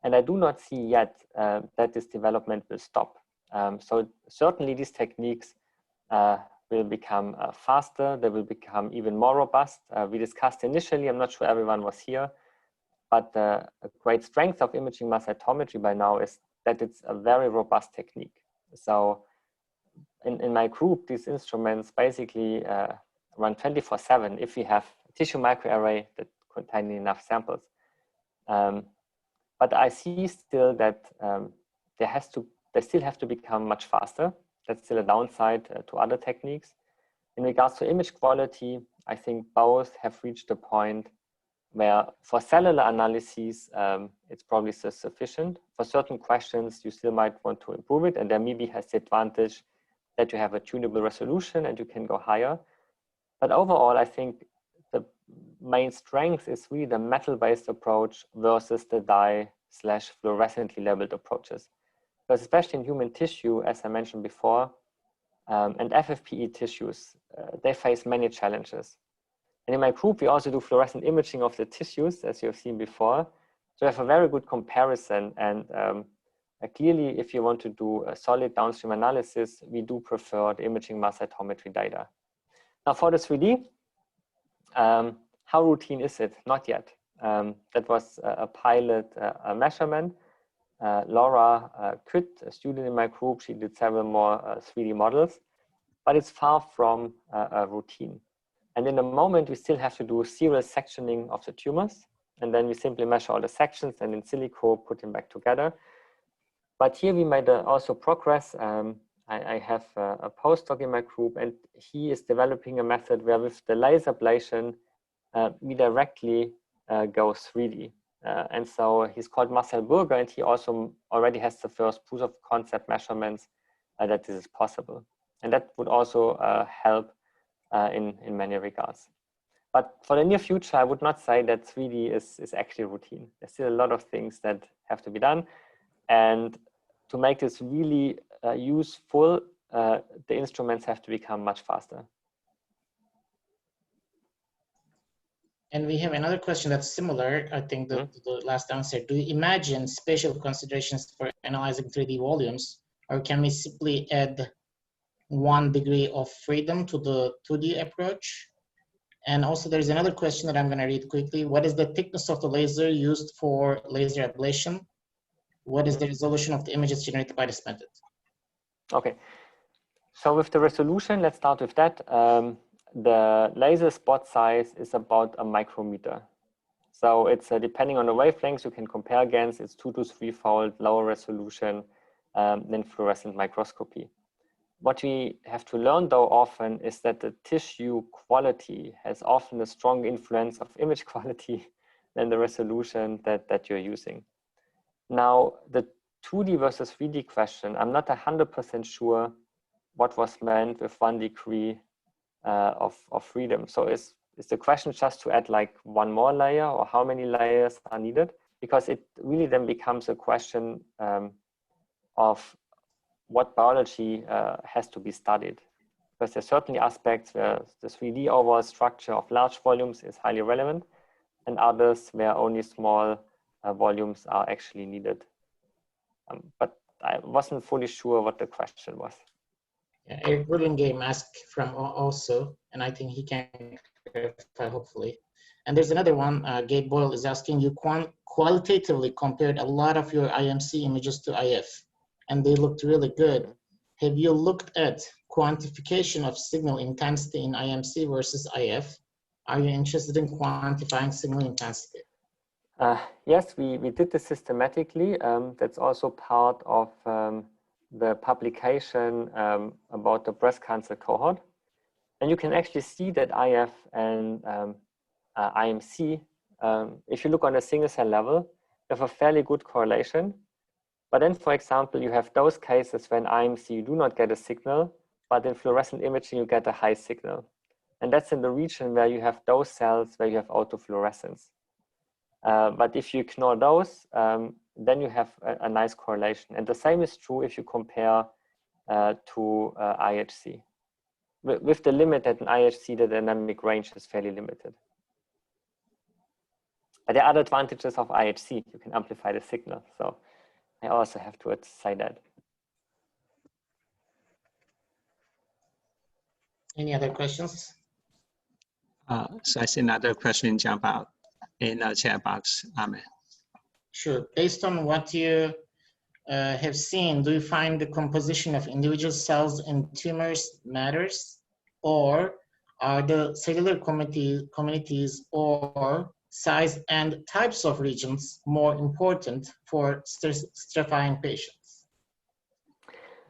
And I do not see yet that this development will stop. So certainly these techniques will become faster. They will become even more robust. We discussed initially, I'm not sure everyone was here, but a great strength of imaging mass cytometry by now is that it's a very robust technique. So in my group, these instruments basically run 24/7 if we have a tissue microarray that contains enough samples. But I see still that they still have to become much faster. That's still a downside to other techniques. In regards to image quality, I think both have reached a point where for cellular analyses, it's probably sufficient. For certain questions, you still might want to improve it, and there maybe has the advantage that you have a tunable resolution and you can go higher. But overall, I think the main strength is really the metal-based approach versus the dye/fluorescently labeled approaches. Because especially in human tissue, as I mentioned before, and FFPE tissues, they face many challenges. And in my group, we also do fluorescent imaging of the tissues, as you have seen before. So we have a very good comparison. And clearly, if you want to do a solid downstream analysis, we do prefer the imaging mass cytometry data. Now for the 3D, how routine is it? Not yet. That was a pilot measurement. Laura Kütt, a student in my group, she did several more 3D models, but it's far from a routine. And in the moment, we still have to do serial sectioning of the tumors, and then we simply measure all the sections and in silico put them back together. But here we made also progress. I have a postdoc in my group, and he is developing a method where with the laser ablation, we directly go 3D. And so he's called Marcel Burger, and he also already has the first proof of concept measurements that this is possible. And that would also help in many regards. But for the near future, I would not say that 3D is actually routine. There's still a lot of things that have to be done. And to make this really useful, the instruments have to become much faster. And we have another question that's similar. I think the last answer. Do you imagine spatial considerations for analyzing 3D volumes, or can we simply add 1 degree of freedom to the 2D approach? And also there's another question that I'm going to read quickly. What is the thickness of the laser used for laser ablation? What is the resolution of the images generated by this method? Okay, so with the resolution, let's start with that. The laser spot size is about a micrometer. So it's depending on the wavelengths you can compare against, it's 2 to 3-fold lower resolution than fluorescent microscopy. What we have to learn though often is that the tissue quality has often a strong influence of image quality than the resolution that you're using. Now, the 2D versus 3D question, I'm not 100% sure what was meant with 1 degree of freedom. So is the question just to add like 1 more layer, or how many layers are needed? Because it really then becomes a question of what biology has to be studied. Because there's certainly aspects where the 3D overall structure of large volumes is highly relevant, and others where only small volumes are actually needed. But I wasn't fully sure what the question was. Yeah, Eric Burlingame asked from also, and I think he can clarify hopefully. And there's another one, Gabe Boyle is asking, you qualitatively compared a lot of your IMC images to IF, and they looked really good. Have you looked at quantification of signal intensity in IMC versus IF? Are you interested in quantifying signal intensity? Yes, we did this systematically. That's also part of the publication about the breast cancer cohort. And you can actually see that IF and IMC, if you look on a single cell level, you have a fairly good correlation. But then, for example, you have those cases when IMC you do not get a signal, but in fluorescent imaging you get a high signal. And that's in the region where you have those cells where you have autofluorescence. But if you ignore those, then you have a nice correlation. And the same is true if you compare to IHC. With the limit that in IHC, the dynamic range is fairly limited. But there are other advantages of IHC. You can amplify the signal. So I also have to say that. Any other questions? So I see another question jump out in the chat box. Ahmet. Sure. Based on what you have seen, do you find the composition of individual cells in tumors matters, or are the cellular communities or size and types of regions more important for stratifying patients?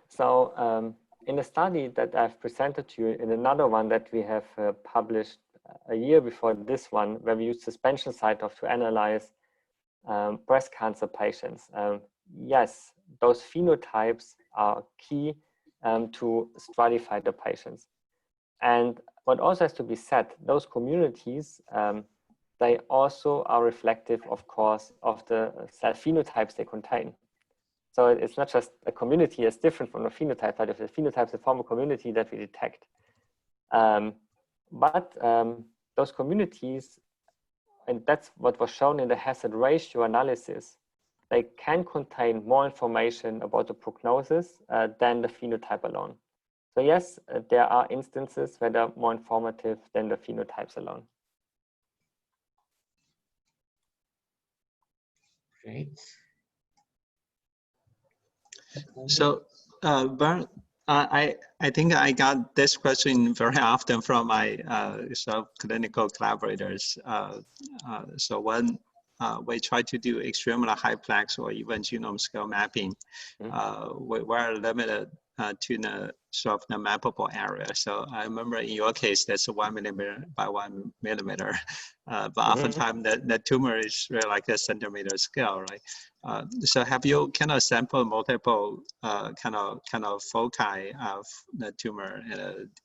So in a study that I've presented to you, in another one that we have published a year before this one, where we used suspension cytometry to analyze breast cancer patients. Yes, those phenotypes are key to stratify the patients. And what also has to be said, those communities, they also are reflective, of course, of the cell phenotypes they contain. So it's not just a community that's different from a phenotype, but if the phenotypes that form a community that we detect. Those communities, and that's what was shown in the hazard ratio analysis, they can contain more information about the prognosis than the phenotype alone. So yes, there are instances where they're more informative than the phenotypes alone. Great. So, Bernd, I think I got this question very often from my clinical collaborators. So when we try to do extremely high plex or even genome scale mapping, we're limited to the sort of the mappable area. So I remember in your case, that's a 1 millimeter by 1 millimeter, but oftentimes the tumor is really like a centimeter scale, right? So have you kind of sampled multiple kind of foci of the tumor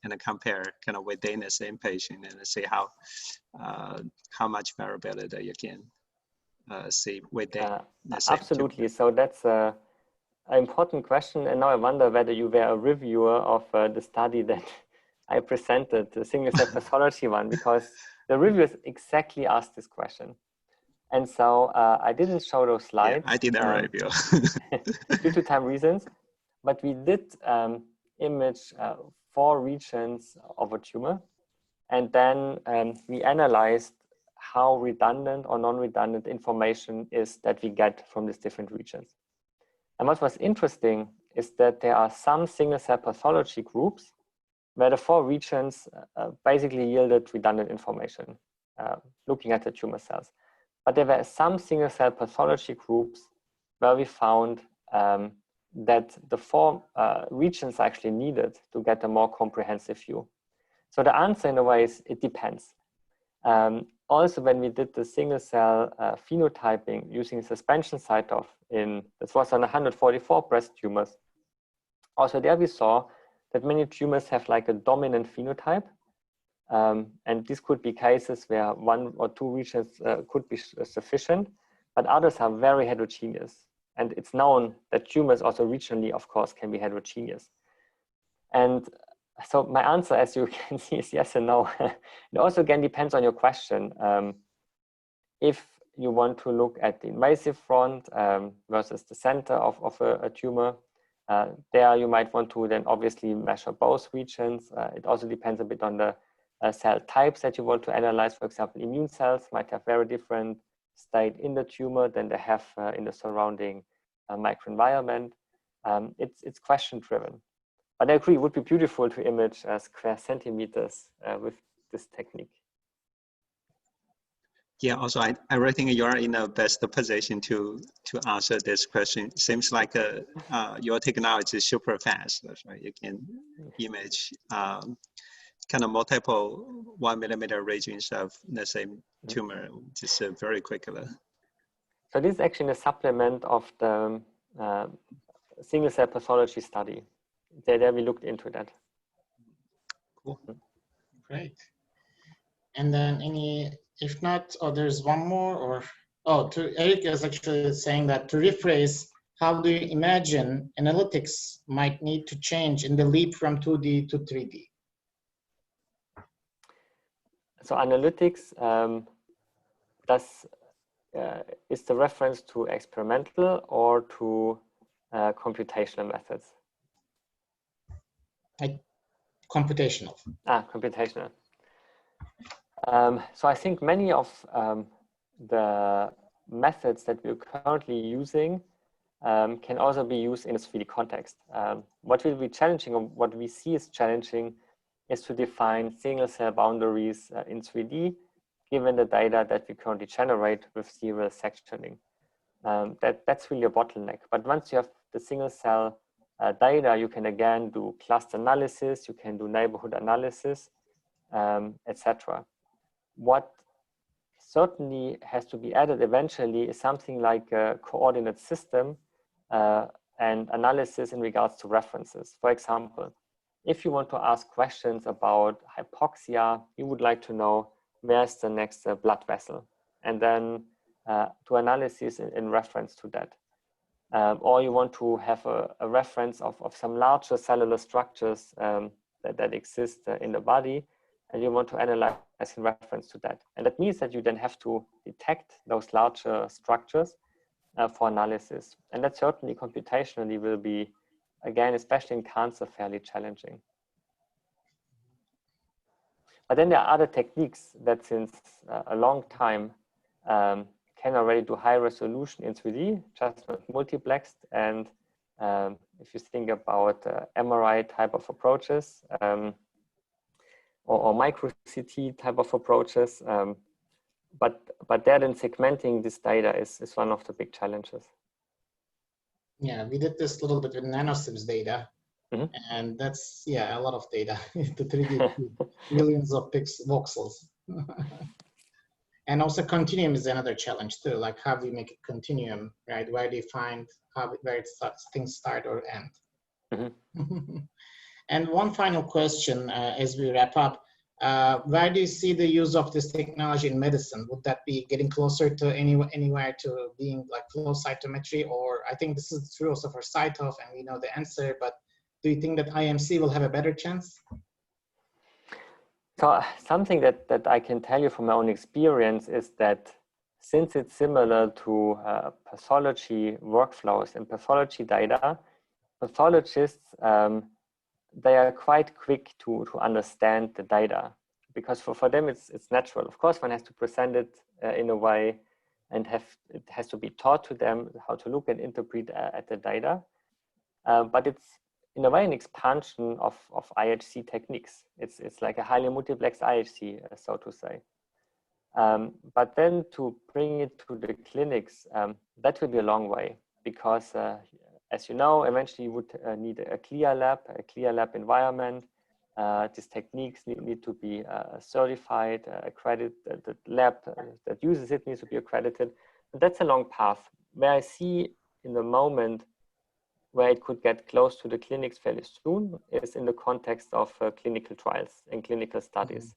and compare kind of within the same patient and see how much variability you can see within the same absolutely. tumor? So that's an important question, and now I wonder whether you were a reviewer of the study that I presented, the single cell pathology one, because the reviewers exactly asked this question. And so I didn't show those slides. Yeah, I did a review. due to time reasons, but we did image 4 regions of a tumor, and then we analyzed how redundant or non-redundant information is that we get from these different regions. And what was interesting is that there are some single cell pathology groups where the 4 regions basically yielded redundant information, looking at the tumor cells. But there were some single cell pathology groups where we found that the 4 regions are actually needed to get a more comprehensive view. So the answer in a way is it depends. Also, when we did the single cell phenotyping using suspension cytometry this was on 144 breast tumors. Also there we saw that many tumors have like a dominant phenotype. And this could be cases where 1 or 2 regions could be sufficient, but others are very heterogeneous. And it's known that tumors also regionally, of course, can be heterogeneous. And so my answer, as you can see, is yes and no. It also again depends on your question. If you want to look at the invasive front versus the center of a tumor, there you might want to then obviously measure both regions. It also depends a bit on the cell types that you want to analyze. For example, immune cells might have very different state in the tumor than they have in the surrounding microenvironment. It's question driven. But I agree, it would be beautiful to image square centimeters with this technique. Yeah, also, I really think you are in the best position to answer this question. Seems like your technology is super fast, right? You can image kind of multiple 1 millimeter regions of the same tumor, just very quickly. So this is actually a supplement of the single cell pathology study. There we looked into that. Cool. Great. And then if not, there's one more, or, Eric is actually saying that to rephrase, how do you imagine analytics might need to change in the leap from 2D to 3D? So analytics is the reference to experimental or to computational methods? Computational. Computational. So I think many of the methods that we're currently using can also be used in a 3D context. What will be challenging, or what we see is challenging, is to define single cell boundaries in 3D, given the data that we currently generate with serial sectioning. That's really a bottleneck. But once you have the single cell data, you can again do cluster analysis, you can do neighborhood analysis, etc. What certainly has to be added eventually is something like a coordinate system and analysis in regards to references. For example, if you want to ask questions about hypoxia, you would like to know where's the next blood vessel, and then do analysis in reference to that. Or you want to have a reference of some larger cellular structures that exist in the body, and you want to analyze in reference to that. And that means that you then have to detect those larger structures for analysis. And that certainly computationally will be, again, especially in cancer, fairly challenging. But then there are other techniques that since a long time can already do high resolution in 3D, just not multiplexed. And if you think about MRI type of approaches or micro CT type of approaches, but there then segmenting this data is one of the big challenges. Yeah, we did this a little bit with nanosims data. And that's, a lot of data to 3D, millions of voxels. And also continuum is another challenge too. Like, how do you make a continuum, right? Where do you find where things start or end? And one final question as we wrap up. Where do you see the use of this technology in medicine? Would that be getting closer to anywhere to being like flow cytometry? Or I think this is true also for cyto, and we know the answer, but do you think that IMC will have a better chance? So something that I can tell you from my own experience is that since it's similar to pathology workflows and pathology data, pathologists, they are quite quick to understand the data, because for them it's natural. Of course, one has to present it in a way, and it has to be taught to them how to look and interpret at the data. But it's in a way an expansion of IHC techniques. It's like a highly multiplexed IHC, so to say. But then to bring it to the clinics, that will be a long way, because as you know, eventually you would need a clear lab environment. These techniques need to be certified, accredited. The lab that uses it needs to be accredited. And that's a long path. Where I see in the moment where it could get close to the clinics fairly soon is in the context of clinical trials and clinical studies.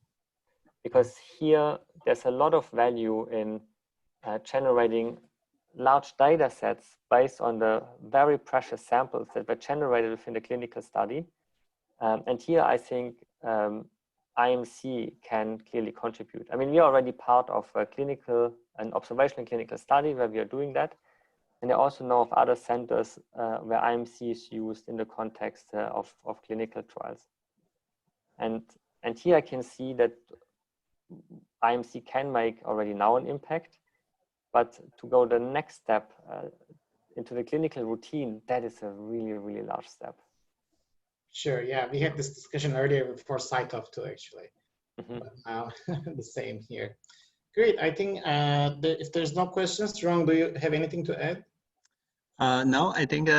Because here there's a lot of value in generating large data sets based on the very precious samples that were generated within the clinical study. And here I think IMC can clearly contribute. I mean, we are already part of an observational clinical study where we are doing that. And I also know of other centers where IMC is used in the context of clinical trials. And here I can see that IMC can make already now an impact, but to go the next step into the clinical routine, that is a really, really large step. Sure, yeah, we had this discussion earlier before cyto too, actually. But now the same here. Great, I think if there's no questions, Rong, do you have anything to add? No, I think,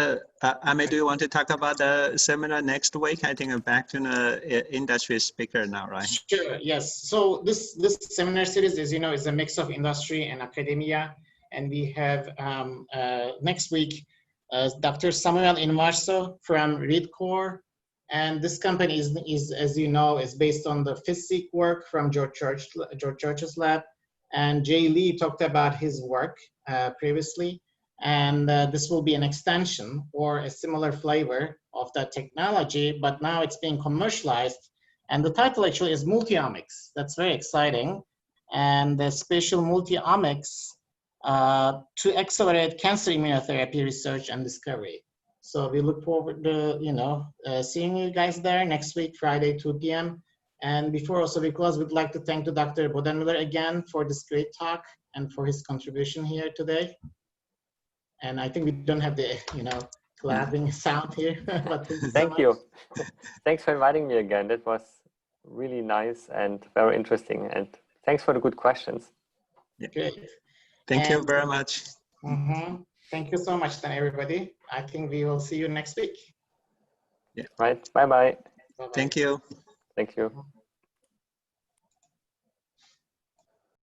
Ahmet, do you want to talk about the seminar next week? I think back to the industry speaker now, right? Sure, yes. So this seminar series, as you know, is a mix of industry and academia. And we have next week, Dr. Samuel Invarso from ReadCore. And this company is, as you know, is based on the physics work from George Church's lab. And Jay Lee talked about his work previously. And this will be an extension or a similar flavor of that technology, but now it's being commercialized. And the title actually is Multi-Omics. That's very exciting. And the Spatial Multi-Omics to accelerate cancer immunotherapy research and discovery. So we look forward to, seeing you guys there next week, Friday, 2 p.m. And before also we close, we'd like to thank Dr. Bordenmiller again for this great talk and for his contribution here today. And I think we don't have the, clapping sound here. But thank you. Thanks for inviting me again. That was really nice and very interesting. And thanks for the good questions. Yeah. Great. Thank you very much. Thank you so much, then, everybody. I think we will see you next week. Yeah. Right. Bye-bye. Bye-bye. Thank you. Thank you.